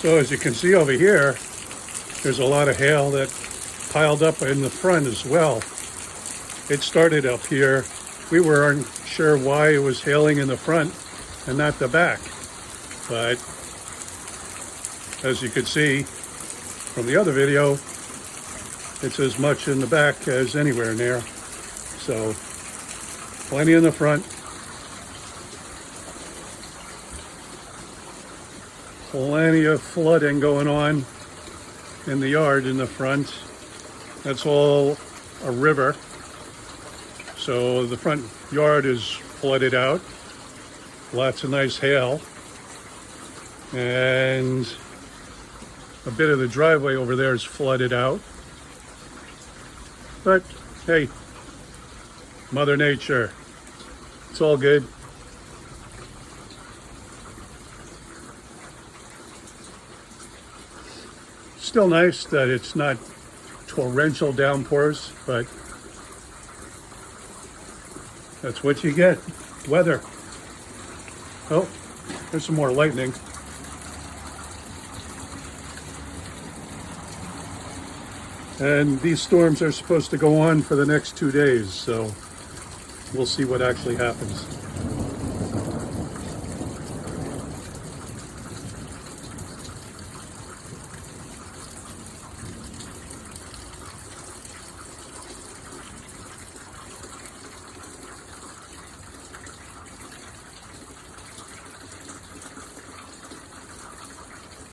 So as you can see over here, there's a lot of hail that piled up in the front as well. It started up here. We weren't sure why it was hailing in the front and not the back. But as you can see from the other video, it's as much in the back as anywhere near. So plenty in the front. Plenty of flooding going on in the yard in the front. That's all a river. So the front yard is flooded out. Lots of nice hail. And a bit of the driveway over there is flooded out. But hey, Mother Nature, it's all good. Still nice that it's not torrential downpours, but that's what you get. Weather. Oh, there's some more lightning. And these storms are supposed to go on for the next 2 days, so we'll see what actually happens.